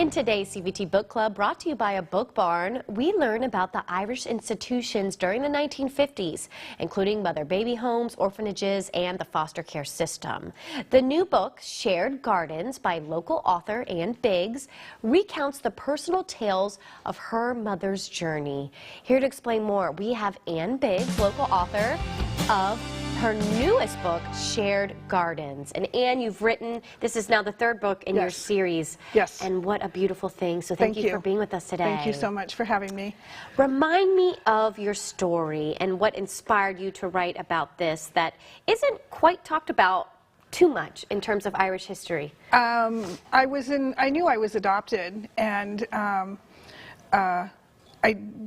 In today's CVT Book Club, brought to you by a book barn, we learn about the Irish institutions during the 1950s, including mother-baby homes, orphanages, and the foster care system. The new book, Shared Gardens, by local author Anne Biggs, recounts the personal tales of her mother's journey. Here to explain more, we have Anne Biggs, local author of her newest book, Shared Gardens. And Anne, you've written, this is now the third book in your series. Yes. And what a beautiful thing. So thank you for being with us today. Thank you so much for having me. Remind me of your story and what inspired you to write about this that isn't quite talked about too much in terms of Irish history. I knew I was adopted, and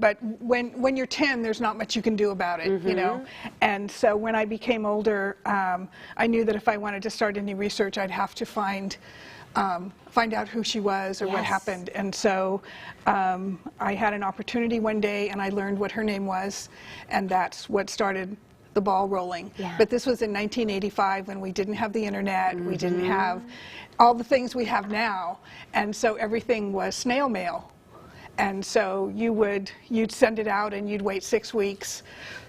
but when you're 10, there's not much you can do about it, you know. And so when I became older, I knew that if I wanted to start any research, I'd have to find out who she was or what happened. And so I had an opportunity one day, and I learned what her name was, and that's what started the ball rolling. But this was in 1985 when we didn't have the internet, we didn't have all the things we have now, and so everything was snail mail. And so you'd send it out and you'd wait 6 weeks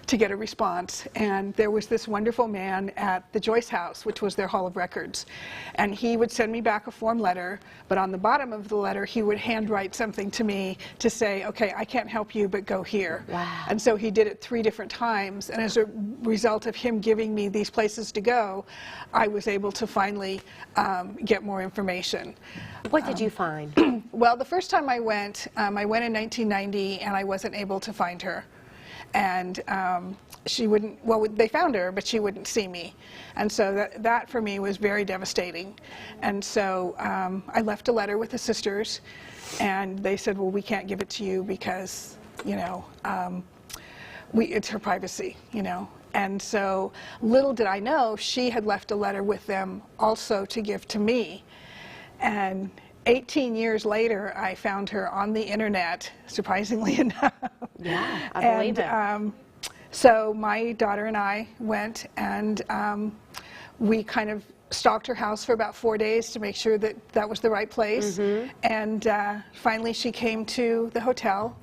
to get a response. And there was this wonderful man at the Joyce House, which was their Hall of Records. And he would send me back a form letter, but on the bottom of the letter he would handwrite something to me to say, okay, I can't help you, but go here. Wow. And so he did it 3 different times. And as a result of him giving me these places to go, I was able to finally get more information. What did you find? Well, the first time I went in 1990, and I wasn't able to find her. And she wouldn't, well, they found her, but she wouldn't see me. And so that for me was very devastating. And so I left a letter with the sisters, and they said, well, we can't give it to you because, you know, it's her privacy, you know. And so little did I know, she had left a letter with them also to give to me. And 18 years later, I found her on the internet, surprisingly enough. Yeah, I believe it. So my daughter and I went, and we kind of stalked her house for about 4 days to make sure that that was the right place. And finally she came to the hotel,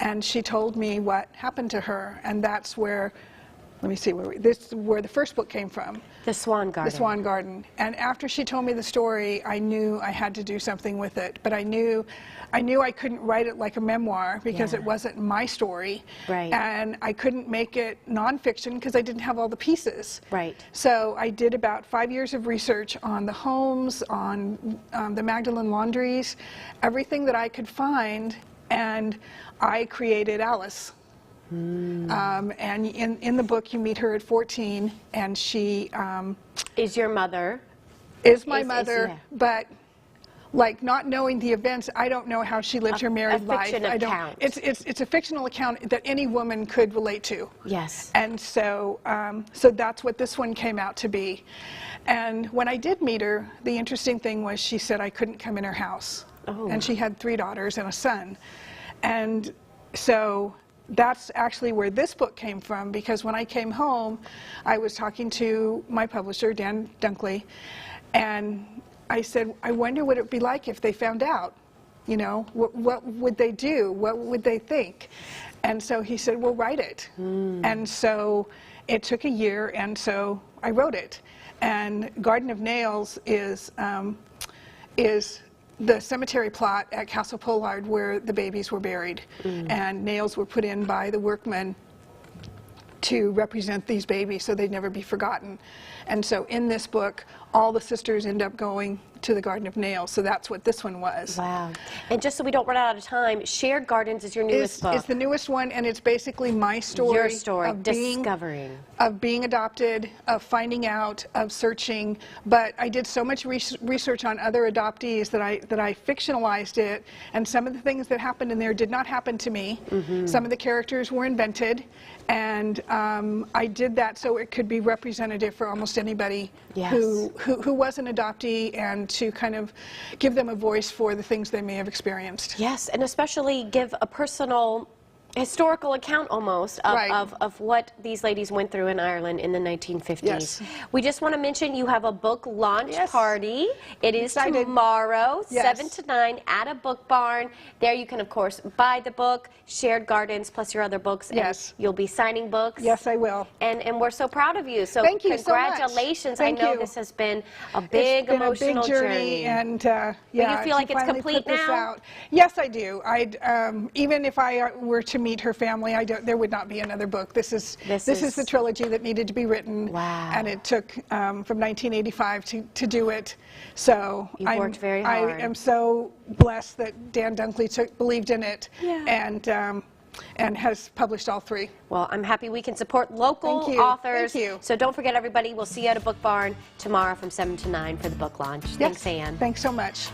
and she told me what happened to her. And that's where, let me see, this is where the first book came from. The Swan Garden. The Swan Garden. And after she told me the story, I knew I had to do something with it. But I knew I couldn't write it like a memoir because it wasn't my story. Right. And I couldn't make it nonfiction because I didn't have all the pieces. Right. So I did about 5 years of research on the homes, on the Magdalen laundries, everything that I could find, and I created Alice. And in the book you meet her at 14, and she is your mother. Is my mother, but like not knowing the events, I don't know how she lived her married life. It's a fictional account that any woman could relate to. Yes. And so so that's what this one came out to be. And when I did meet her, the interesting thing was she said I couldn't come in her house. And she had 3 daughters and a son. And so that's actually where this book came from, because when I came home, I was talking to my publisher, Dan Dunkley, and I said, I wonder what it would be like if they found out. You know, what would they do? What would they think? And so he said, well, write it. And so it took a year, and so I wrote it. And Garden of Nails is the cemetery plot at Castle Pollard where the babies were buried. And nails were put in by the workmen to represent these babies so they'd never be forgotten. And so in this book, all the sisters end up going to the Garden of Nails. So that's what this one was. Wow. And just so we don't run out of time, Shared Gardens is your newest book. It's the newest one, and it's basically my story. Your story, of discovering. Of being adopted, of finding out, of searching. But I did so much research on other adoptees that I fictionalized it, and some of the things that happened in there did not happen to me. Some of the characters were invented, and I did that so it could be representative for almost anybody who was an adoptee, and to kind of give them a voice for the things they may have experienced. Yes, and especially give a personal historical account almost of, Right. of what these ladies went through in Ireland in the 1950s. Yes. We just want to mention you have a book launch Yes. party. It is Excited. tomorrow, Yes. 7 to 9 at a book barn. There you can, of course, buy the book, Shared Gardens, plus your other books. Yes. And you'll be signing books. Yes, I will. And we're so proud of you. So Thank you so much. congratulations. Thank I know you. this has been a big It's been emotional a big journey, and yeah, you feel like to it's finally complete put this now? out. Yes, I do. Even if I were to meet her family, there would not be another book. This is the trilogy that needed to be written. Wow. And it took from 1985 to do it. So You've worked very hard. I am so blessed that Dan Dunkley believed in it. Yeah. And has published all 3. Well, I'm happy we can support local Thank you. authors. Thank you. So don't forget, everybody, we'll see you at a book barn tomorrow from 7 to 9 for the book launch. Yes. Thanks, Anne. Thanks so much.